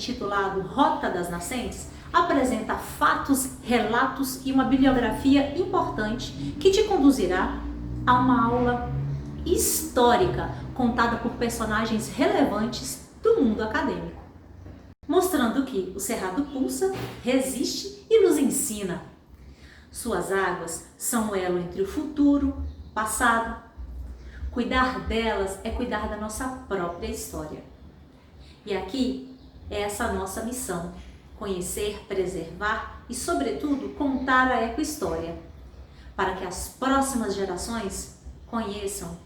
intitulado Rota das Nascentes, apresenta fatos, relatos e uma bibliografia importante que te conduzirá a uma aula histórica contada por personagens relevantes do mundo acadêmico, mostrando que o Cerrado pulsa, resiste e nos ensina. Suas águas são o elo entre o futuro, passado. Cuidar delas é cuidar da nossa própria história. E aqui é essa nossa missão: conhecer, preservar e, sobretudo, contar a ecohistória, para que as próximas gerações conheçam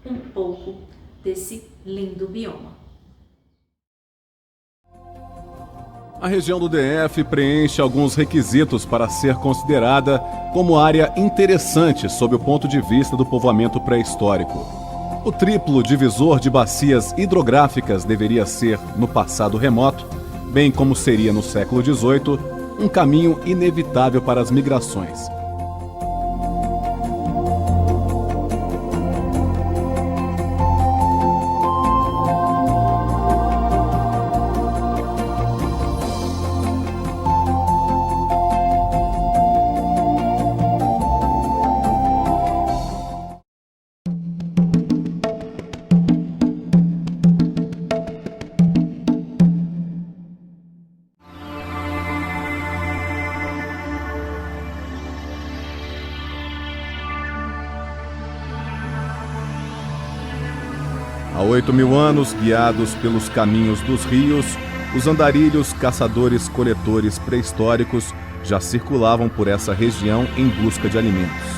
um pouco desse lindo bioma. A região do DF preenche alguns requisitos para ser considerada como área interessante sob o ponto de vista do povoamento pré-histórico. O triplo divisor de bacias hidrográficas deveria ser, no passado remoto, bem como seria no século XVIII, um caminho inevitável para as migrações. Há 8.000 anos, guiados pelos caminhos dos rios, os andarilhos caçadores-coletores pré-históricos já circulavam por essa região em busca de alimentos.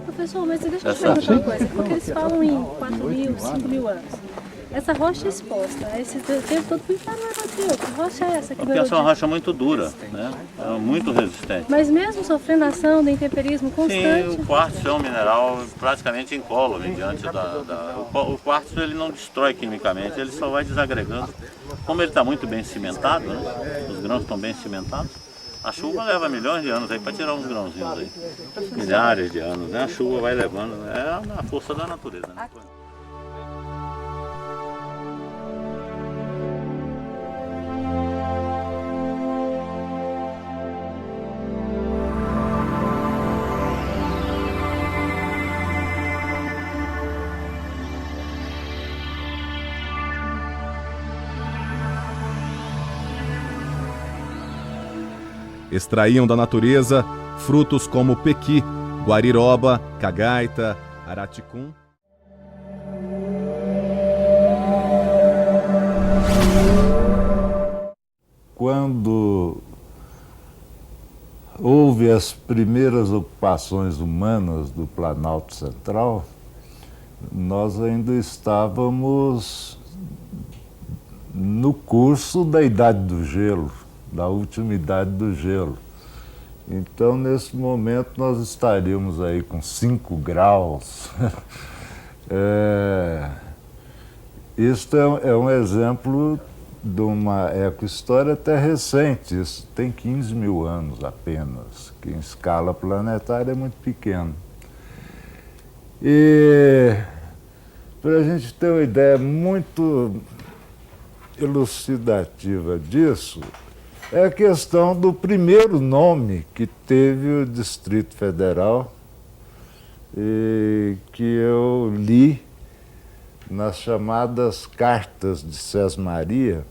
Professor, mas deixa eu te perguntar uma coisa, porque eles falam em 4.000, 5.000 anos. Essa rocha exposta, esse tempo todo, por que não era de outra? Que rocha é essa? Porque essa é uma rocha muito dura, né? É muito resistente. Mas mesmo sofrendo ação do intemperismo constante... Sim, o quartzo é um mineral praticamente incólume diante O quartzo ele não destrói quimicamente, ele só vai desagregando. Como ele está muito bem cimentado, né? Os grãos estão bem cimentados, a chuva leva milhões de anos aí para tirar uns grãozinhos aí. Milhares de anos, né? A chuva vai levando, é a força da natureza, né? Extraíam da natureza frutos como pequi, guariroba, cagaita, araticum. Quando houve as primeiras ocupações humanas do Planalto Central, nós ainda estávamos no curso da Idade do Gelo, da última Idade do Gelo. Então, nesse momento, nós estaríamos aí com 5 graus. Isto é um exemplo de uma ecohistória até recente. Isso tem 15.000 anos apenas, que em escala planetária é muito pequeno. E, para a gente ter uma ideia muito elucidativa disso, é a questão do primeiro nome que teve o Distrito Federal e que eu li nas chamadas Cartas de Sesmaria,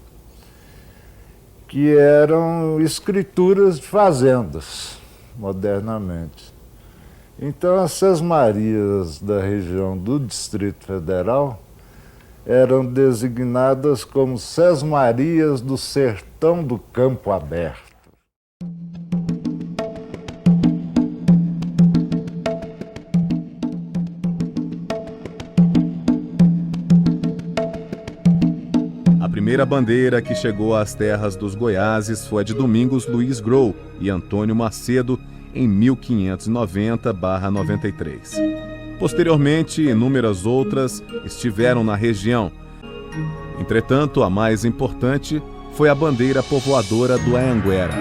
que eram escrituras de fazendas, modernamente. Então, as Sesmarias da região do Distrito Federal eram designadas como Sesmarias do Sertão do Campo Aberto. A primeira bandeira que chegou às terras dos Goiáses foi a de Domingos Luiz Grow e Antônio Macedo em 1590/93. Posteriormente, inúmeras outras estiveram na região. Entretanto, a mais importante foi a bandeira povoadora do Anhanguera,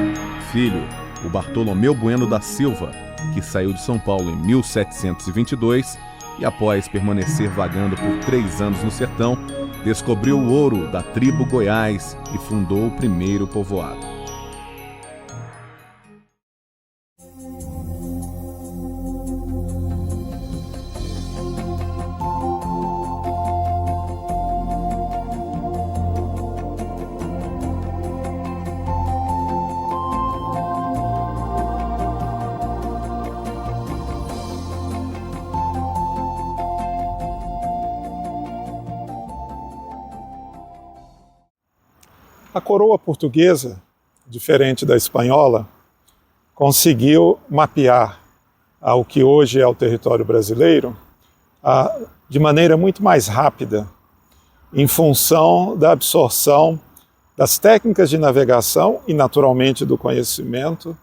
filho, o Bartolomeu Bueno da Silva, que saiu de São Paulo em 1722 e, após permanecer vagando por 3 anos no sertão, descobriu o ouro da tribo Goiás e fundou o primeiro povoado. A coroa portuguesa, diferente da espanhola, conseguiu mapear o que hoje é o território brasileiro de maneira muito mais rápida, em função da absorção das técnicas de navegação e, naturalmente, do conhecimento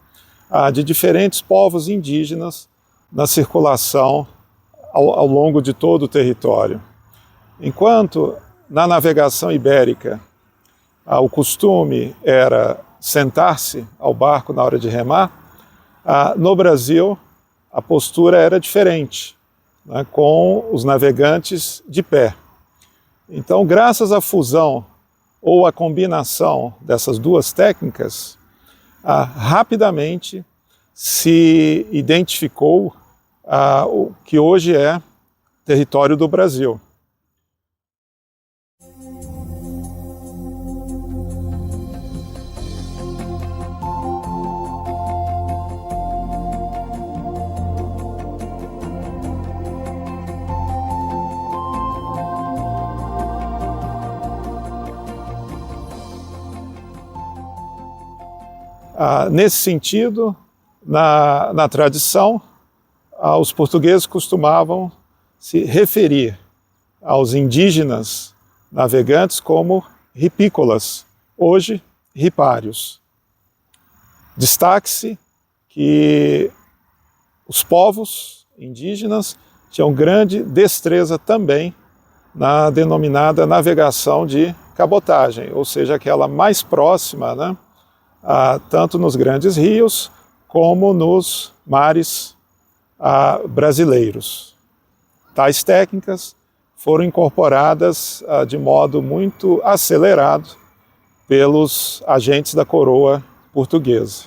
de diferentes povos indígenas na circulação ao longo de todo o território. Enquanto na navegação ibérica o costume era sentar-se ao barco na hora de remar, no Brasil a postura era diferente, né, com os navegantes de pé. Então, graças à fusão ou à combinação dessas duas técnicas, rapidamente se identificou o que hoje é território do Brasil. Nesse sentido, na tradição, os portugueses costumavam se referir aos indígenas navegantes como ripícolas, hoje ripários. Destaque-se que os povos indígenas tinham grande destreza também na denominada navegação de cabotagem, ou seja, aquela mais próxima, né, tanto nos grandes rios como nos mares brasileiros. Tais técnicas foram incorporadas de modo muito acelerado pelos agentes da coroa portuguesa.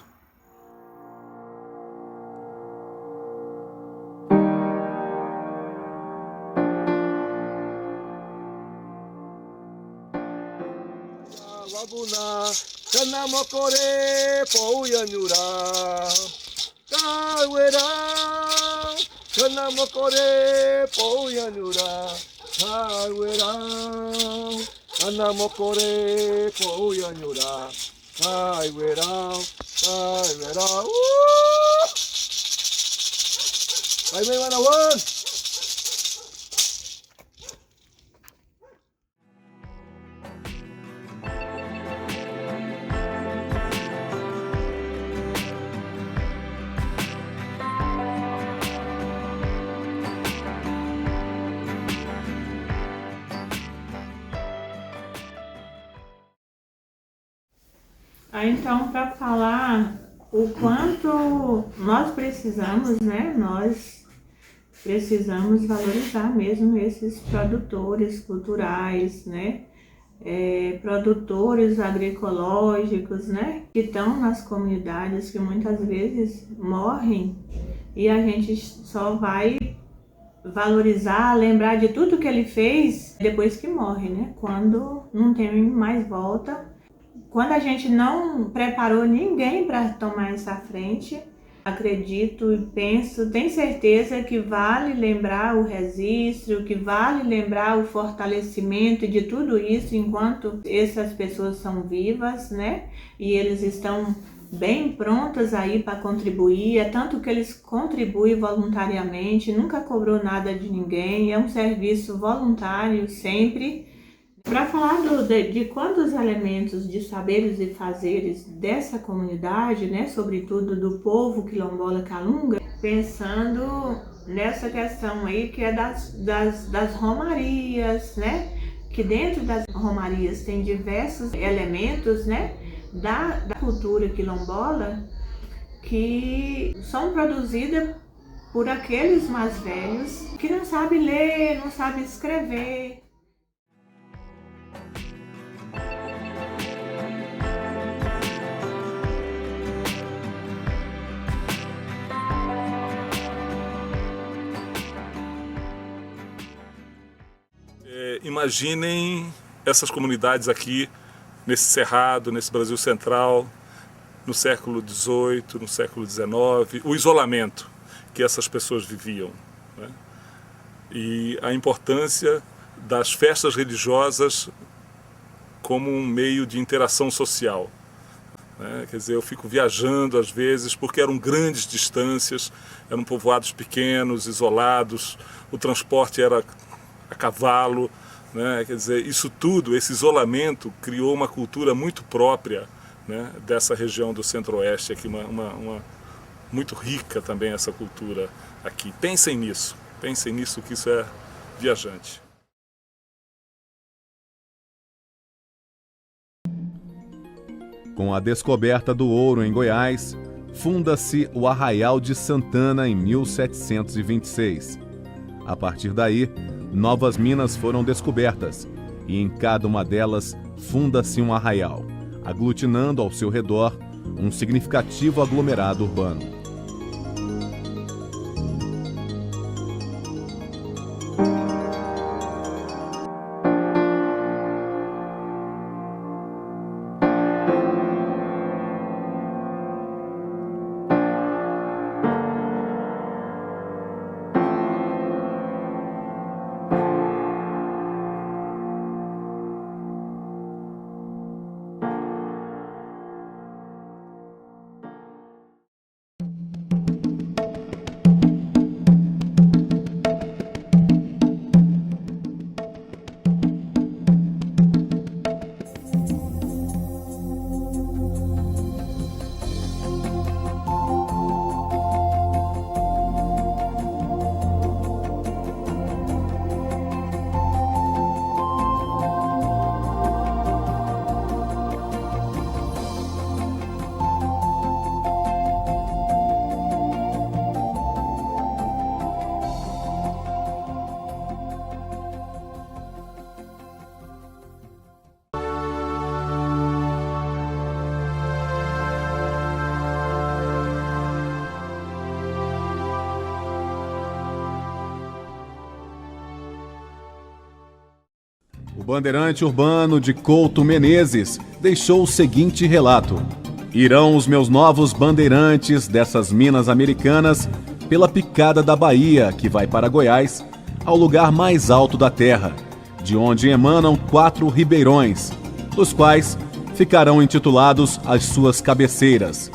Kanamokore pouyanura Kawera Kanamokore pouyanura Kawera Kanamokore pouyanura Kawera Kawera Vai me manawan. Então, para falar o quanto nós precisamos, né? Nós precisamos valorizar mesmo esses produtores culturais, né? Produtores agroecológicos, né? Que estão nas comunidades, que muitas vezes morrem e a gente só vai valorizar, lembrar de tudo que ele fez depois que morre, né? Quando não tem mais volta. Quando a gente não preparou ninguém para tomar essa frente, acredito e penso, tenho certeza que vale lembrar o registro, que vale lembrar o fortalecimento de tudo isso enquanto essas pessoas são vivas, né? E eles estão bem prontas aí para contribuir, é tanto que eles contribuem voluntariamente, nunca cobrou nada de ninguém, é um serviço voluntário sempre. Para falar de quantos elementos de saberes e fazeres dessa comunidade, né, sobretudo do povo quilombola Calunga, pensando nessa questão aí que é das romarias, né? Que dentro das romarias tem diversos elementos, né? Da cultura quilombola que são produzidas por aqueles mais velhos que não sabem ler, não sabem escrever. Imaginem essas comunidades aqui, nesse Cerrado, nesse Brasil Central, no século XVIII, no século XIX, o isolamento que essas pessoas viviam, né? E a importância das festas religiosas como um meio de interação social, né? Quer dizer, eu fico viajando às vezes porque eram grandes distâncias, eram povoados pequenos, isolados, o transporte era a cavalo, né? Quer dizer, isso tudo, esse isolamento criou uma cultura muito própria, né, dessa região do Centro-Oeste aqui, uma muito rica também essa cultura aqui. Pensem nisso que isso é viajante. Com a descoberta do ouro em Goiás, funda-se o Arraial de Santana em 1726. A partir daí, novas minas foram descobertas e em cada uma delas funda-se um arraial, aglutinando ao seu redor um significativo aglomerado urbano. O bandeirante urbano de Couto Menezes deixou o seguinte relato: irão os meus novos bandeirantes dessas minas americanas pela picada da Bahia, que vai para Goiás, ao lugar mais alto da terra, de onde emanam 4 ribeirões, dos quais ficarão intitulados as suas cabeceiras.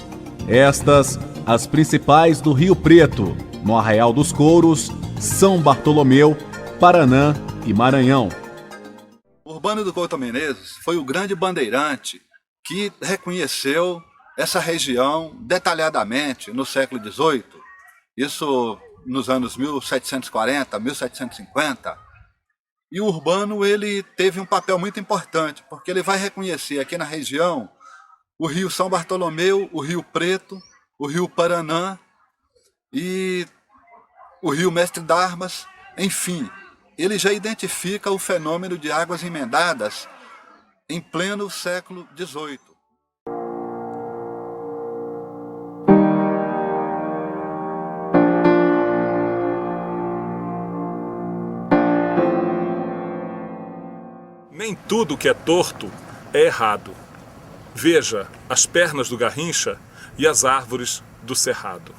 Estas, as principais do Rio Preto, no Arraial dos Couros, São Bartolomeu, Paranã e Maranhão. Urbano do Couto Menezes foi o grande bandeirante que reconheceu essa região detalhadamente no século XVIII, isso nos anos 1740, 1750. E o Urbano ele teve um papel muito importante, porque ele vai reconhecer aqui na região o Rio São Bartolomeu, o Rio Preto, o Rio Paranã e o Rio Mestre d'Armas, enfim. Ele já identifica o fenômeno de águas emendadas em pleno século XVIII. Nem tudo que é torto é errado. Veja as pernas do Garrincha e as árvores do Cerrado.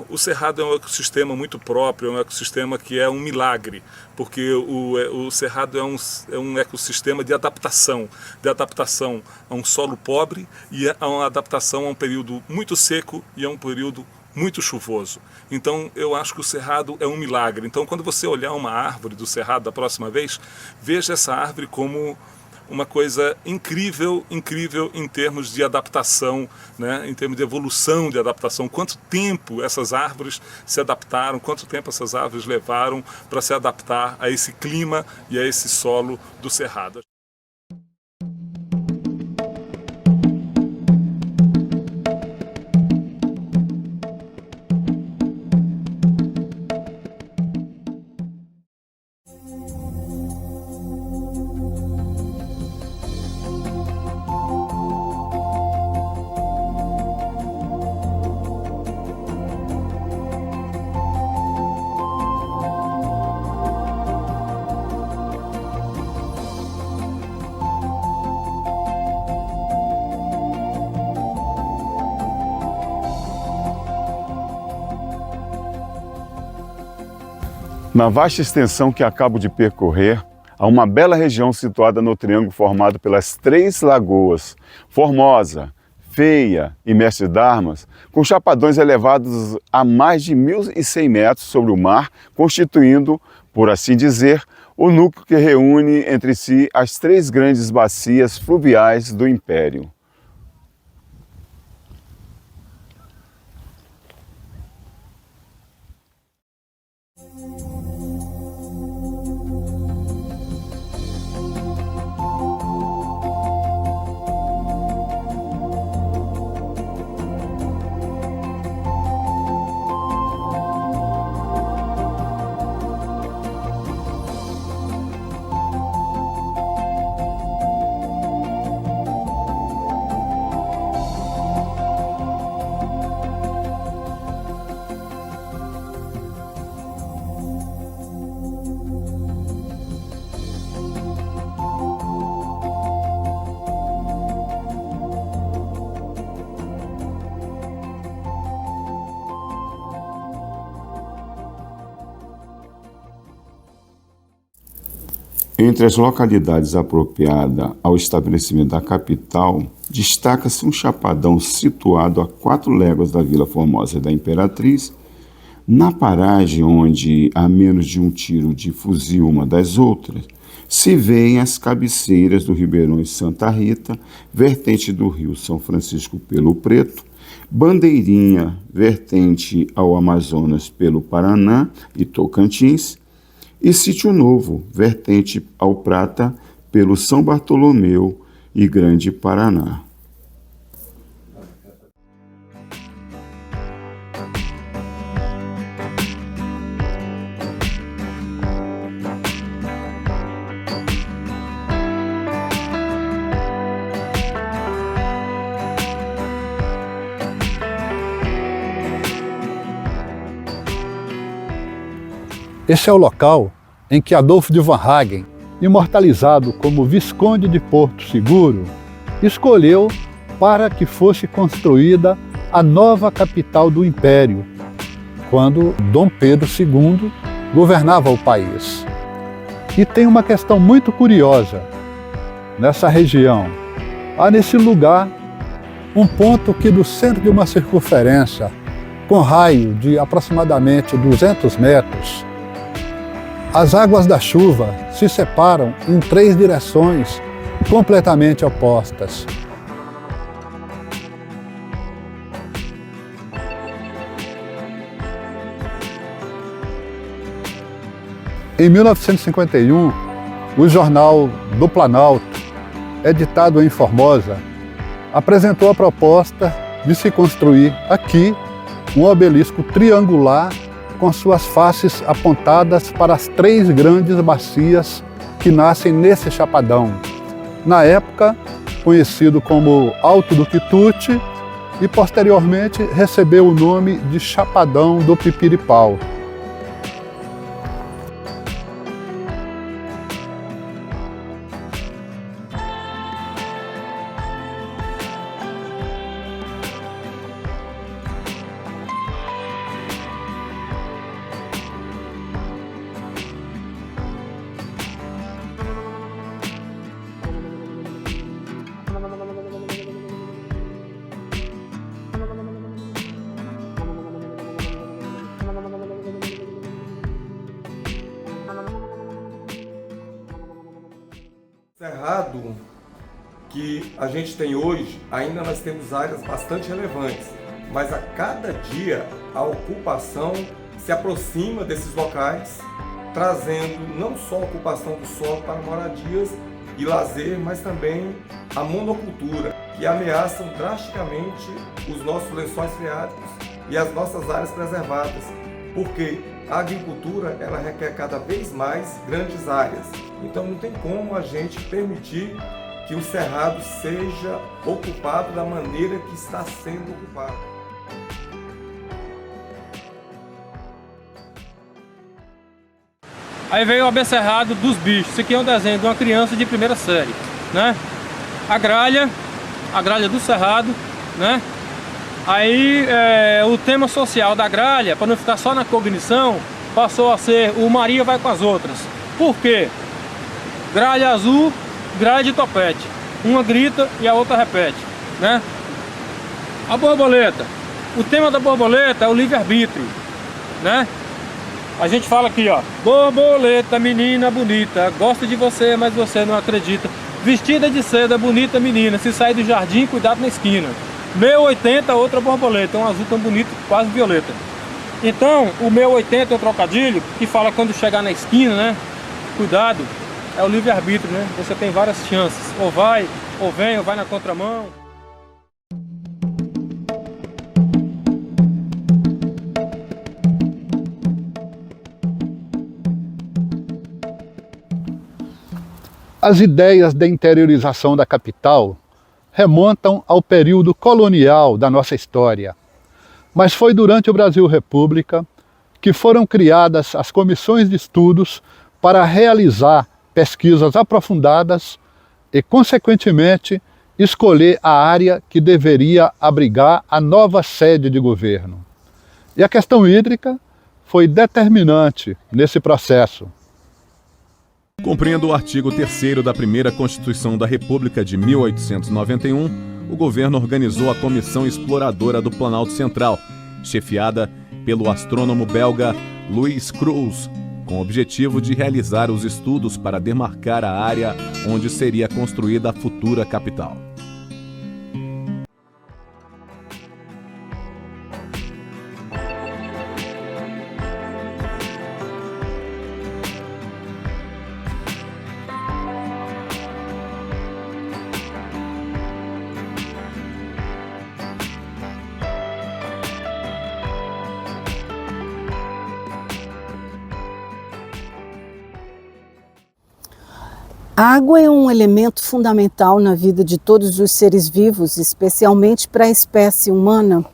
O Cerrado é um ecossistema muito próprio, é um ecossistema que é um milagre, porque o Cerrado é um ecossistema de adaptação a um solo pobre e a uma adaptação a um período muito seco e a um período muito chuvoso. Então eu acho que o Cerrado é um milagre. Então quando você olhar uma árvore do Cerrado da próxima vez, veja essa árvore como uma coisa incrível, incrível em termos de adaptação, né? Em termos de evolução de adaptação. Quanto tempo essas árvores se adaptaram, quanto tempo essas árvores levaram para se adaptar a esse clima e a esse solo do Cerrado. Na vasta extensão que acabo de percorrer, há uma bela região situada no triângulo formado pelas 3 lagoas, Formosa, Feia e Mestre Darmas, com chapadões elevados a mais de 1.100 metros sobre o mar, constituindo, por assim dizer, o núcleo que reúne entre si as 3 grandes bacias fluviais do Império. Entre as localidades apropriadas ao estabelecimento da capital, destaca-se um chapadão situado a 4 léguas da Vila Formosa da Imperatriz, na paragem onde, a menos de um tiro de fuzil uma das outras, se vêem as cabeceiras do Ribeirão Santa Rita, vertente do rio São Francisco pelo Preto, Bandeirinha, vertente ao Amazonas pelo Paraná e Tocantins, e Sítio Novo, vertente ao Prata pelo São Bartolomeu e Grande Paraná. Esse é o local em que Adolfo de Van Hagen, imortalizado como Visconde de Porto Seguro, escolheu para que fosse construída a nova capital do Império, quando Dom Pedro II governava o país. E tem uma questão muito curiosa nessa região. Há nesse lugar um ponto que do centro de uma circunferência, com raio de aproximadamente 200 metros, as águas da chuva se separam em 3 direções completamente opostas. Em 1951, o Jornal do Planalto, editado em Formosa, apresentou a proposta de se construir aqui um obelisco triangular com suas faces apontadas para as 3 grandes bacias que nascem nesse chapadão, na época conhecido como Alto do Quitute e posteriormente recebeu o nome de Chapadão do Pipiripau. Cerrado que a gente tem hoje, ainda nós temos áreas bastante relevantes, mas a cada dia a ocupação se aproxima desses locais, trazendo não só a ocupação do solo para moradias e lazer, mas também a monocultura, que ameaçam drasticamente os nossos lençóis freáticos e as nossas áreas preservadas, porque a agricultura ela requer cada vez mais grandes áreas. Então não tem como a gente permitir que o cerrado seja ocupado da maneira que está sendo ocupado. Aí veio o Abencerrado dos Bichos. Isso aqui é um desenho de uma criança de primeira série, né? A gralha do cerrado, né? Aí o tema social da gralha, para não ficar só na cognição, passou a ser o Maria vai com as outras. Por quê? Gralha azul, gralha de topete. Uma grita e a outra repete, né? A borboleta. O tema da borboleta é o livre-arbítrio, né? A gente fala aqui, ó. Borboleta, menina bonita, gosta de você, mas você não acredita. Vestida de seda, bonita menina, se sair do jardim, cuidado na esquina. 1080, outra borboleta, um azul tão bonito, quase violeta. Então, o 1080 é um trocadilho que fala quando chegar na esquina, né? Cuidado, é o livre-arbítrio, né? Você tem várias chances, ou vai, ou vem, ou vai na contramão. As ideias de interiorização da capital remontam ao período colonial da nossa história. Mas foi durante o Brasil República que foram criadas as comissões de estudos para realizar pesquisas aprofundadas e, consequentemente, escolher a área que deveria abrigar a nova sede de governo. E a questão hídrica foi determinante nesse processo. Cumprindo o artigo 3º da primeira Constituição da República de 1891, o governo organizou a Comissão Exploradora do Planalto Central, chefiada pelo astrônomo belga Louis Cruz, com o objetivo de realizar os estudos para demarcar a área onde seria construída a futura capital. A água é um elemento fundamental na vida de todos os seres vivos, especialmente para a espécie humana.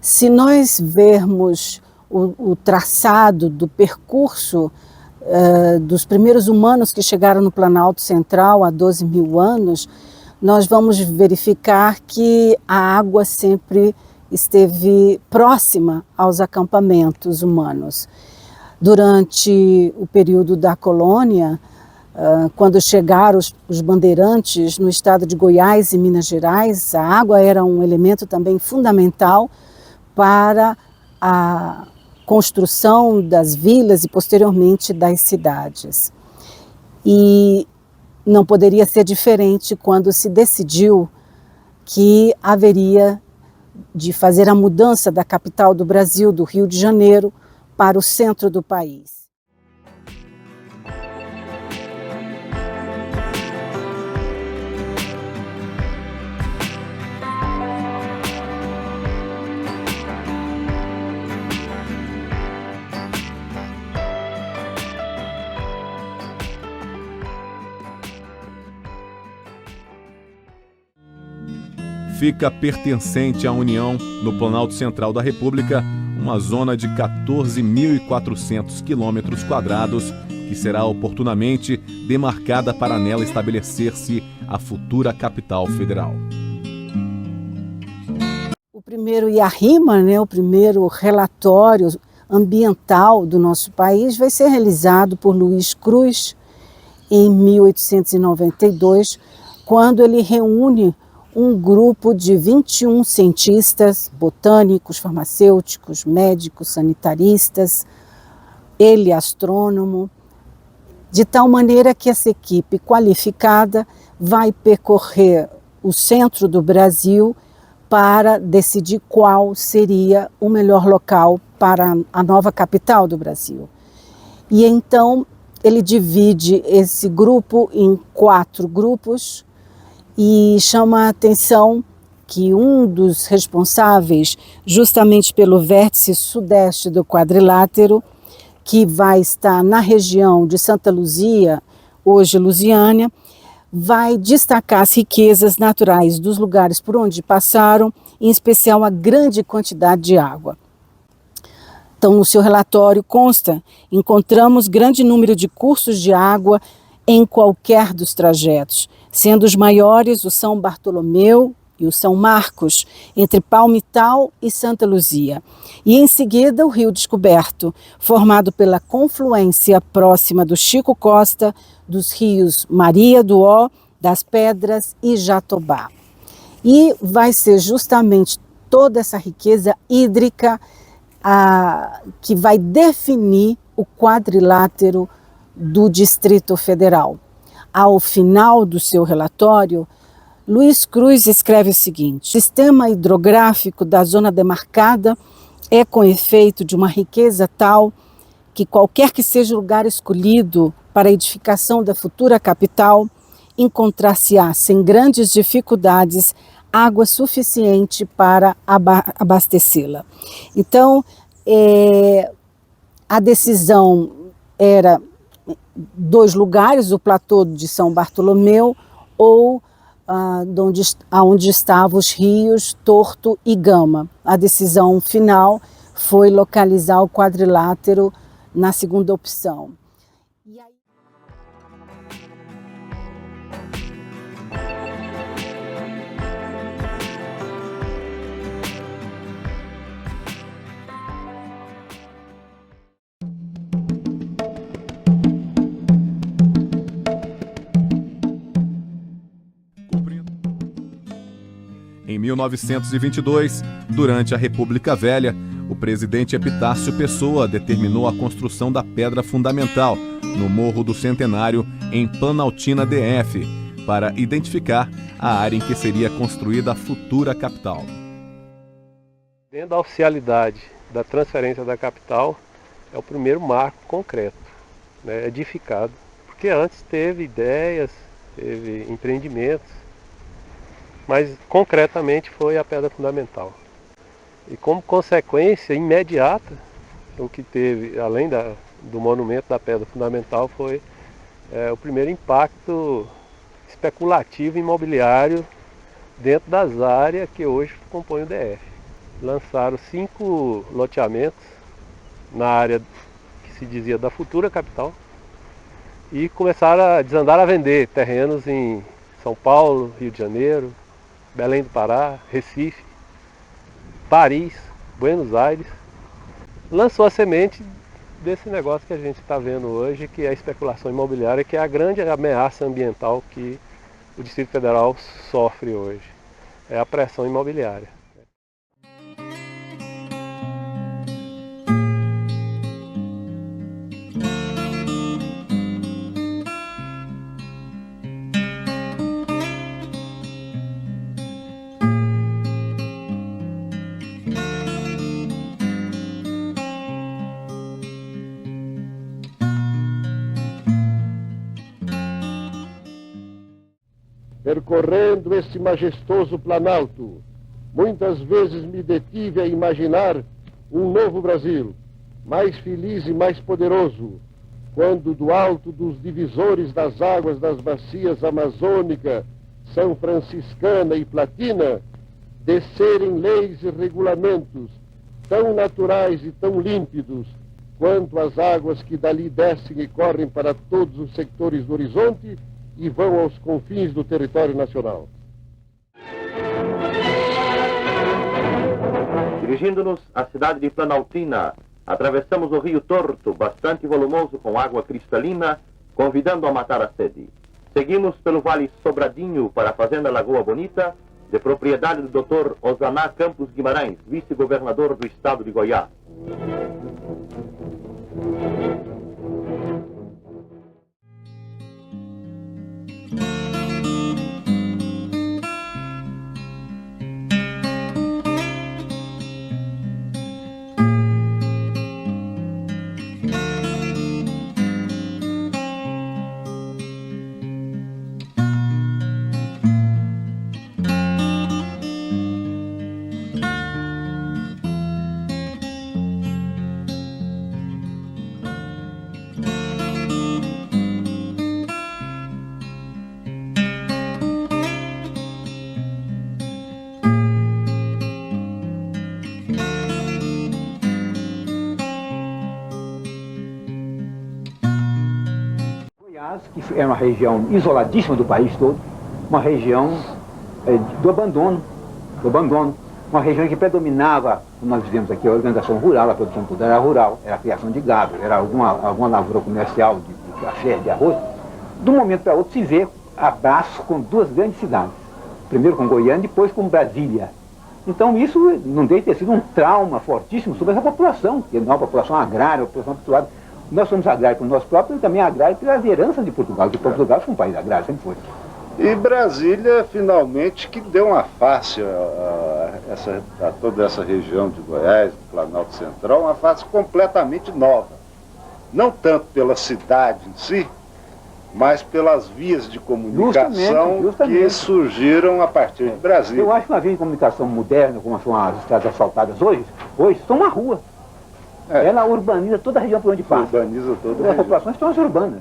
Se nós vermos o traçado do percurso dos primeiros humanos que chegaram no Planalto Central há 12 mil anos, nós vamos verificar que a água sempre esteve próxima aos acampamentos humanos. Durante o período da colônia, quando chegaram os bandeirantes no estado de Goiás e Minas Gerais, a água era um elemento também fundamental para a construção das vilas e posteriormente das cidades. E não poderia ser diferente quando se decidiu que haveria de fazer a mudança da capital do Brasil, do Rio de Janeiro, para o centro do país. Fica pertencente à União, no Planalto Central da República, uma zona de 14.400 km², que será oportunamente demarcada para nela estabelecer-se a futura capital federal. O primeiro IARIMA, o primeiro relatório ambiental do nosso país, vai ser realizado por Louis Cruz em 1892, quando ele reúne um grupo de 21 cientistas, botânicos, farmacêuticos, médicos, sanitaristas, ele astrônomo, de tal maneira que essa equipe qualificada vai percorrer o centro do Brasil para decidir qual seria o melhor local para a nova capital do Brasil. E então ele divide esse grupo em 4 grupos e chama a atenção que um dos responsáveis, justamente pelo vértice sudeste do quadrilátero, que vai estar na região de Santa Luzia, hoje Lusiânia, vai destacar as riquezas naturais dos lugares por onde passaram, em especial a grande quantidade de água. Então, no seu relatório consta, encontramos grande número de cursos de água em qualquer dos trajetos, sendo os maiores o São Bartolomeu e o São Marcos, entre Palmital e Santa Luzia. E em seguida o Rio Descoberto, formado pela confluência próxima do Chico Costa, dos rios Maria do Ó, das Pedras e Jatobá. E vai ser justamente toda essa riqueza hídrica que vai definir o quadrilátero do Distrito Federal. Ao final do seu relatório, Luiz Cruz escreve o seguinte: o sistema hidrográfico da zona demarcada é com efeito de uma riqueza tal que qualquer que seja o lugar escolhido para a edificação da futura capital, encontrar-se-á sem grandes dificuldades água suficiente para abastecê-la. Então, a decisão era 2 lugares, o platô de São Bartolomeu ou onde estavam os rios Torto e Gama. A decisão final foi localizar o quadrilátero na segunda opção. Em 1922, durante a República Velha, o presidente Epitácio Pessoa determinou a construção da pedra fundamental no Morro do Centenário, em Planaltina DF, para identificar a área em que seria construída a futura capital. Dentro da oficialidade da transferência da capital, é o primeiro marco concreto, né, edificado, porque antes teve ideias, teve empreendimentos, mas concretamente foi a pedra fundamental. E como consequência imediata, o que teve, além do monumento da pedra fundamental, foi o primeiro impacto especulativo imobiliário dentro das áreas que hoje compõem o DF. Lançaram 5 loteamentos na área que se dizia da futura capital e começaram a desandar a vender terrenos em São Paulo, Rio de Janeiro, Belém do Pará, Recife, Paris, Buenos Aires. Lançou a semente desse negócio que a gente está vendo hoje, que é a especulação imobiliária, que é a grande ameaça ambiental que o Distrito Federal sofre hoje. É a pressão imobiliária. Percorrendo esse majestoso planalto, muitas vezes me detive a imaginar um novo Brasil, mais feliz e mais poderoso, quando do alto dos divisores das águas das bacias amazônica, São Franciscana e Platina, descerem leis e regulamentos tão naturais e tão límpidos quanto as águas que dali descem e correm para todos os sectores do horizonte e vão aos confins do território nacional. Dirigindo-nos à cidade de Planaltina, atravessamos o rio Torto, bastante volumoso com água cristalina, convidando a matar a sede. Seguimos pelo Vale Sobradinho para a Fazenda Lagoa Bonita, de propriedade do Dr. Osaná Campos Guimarães, vice-governador do estado de Goiás. Goiás, que é uma região isoladíssima do país todo, uma região do abandono, uma região que predominava, como nós vivemos aqui, a organização rural, a produção toda era rural, era a criação de gado, era alguma lavoura comercial de café, de arroz. De um momento para outro se vê abraço com duas grandes cidades, primeiro com Goiânia, depois com Brasília. Então isso não deve ter sido um trauma fortíssimo sobre essa população, que é uma população agrária, uma população habituada. Nós somos agrários por nós próprios e também agrários pelas heranças de Portugal, porque Portugal foi um país agrário, sempre foi. E Brasília, finalmente, que deu uma face a toda essa região de Goiás, do Planalto Central, uma face completamente nova. Não tanto pela cidade em si, mas pelas vias de comunicação justamente. Que surgiram a partir de Brasília. Eu acho que uma via de comunicação moderna, como são as estradas asfaltadas hoje são uma rua. Ela urbaniza toda a região por onde passa. Urbaniza toda a região. As populações estão as urbanas.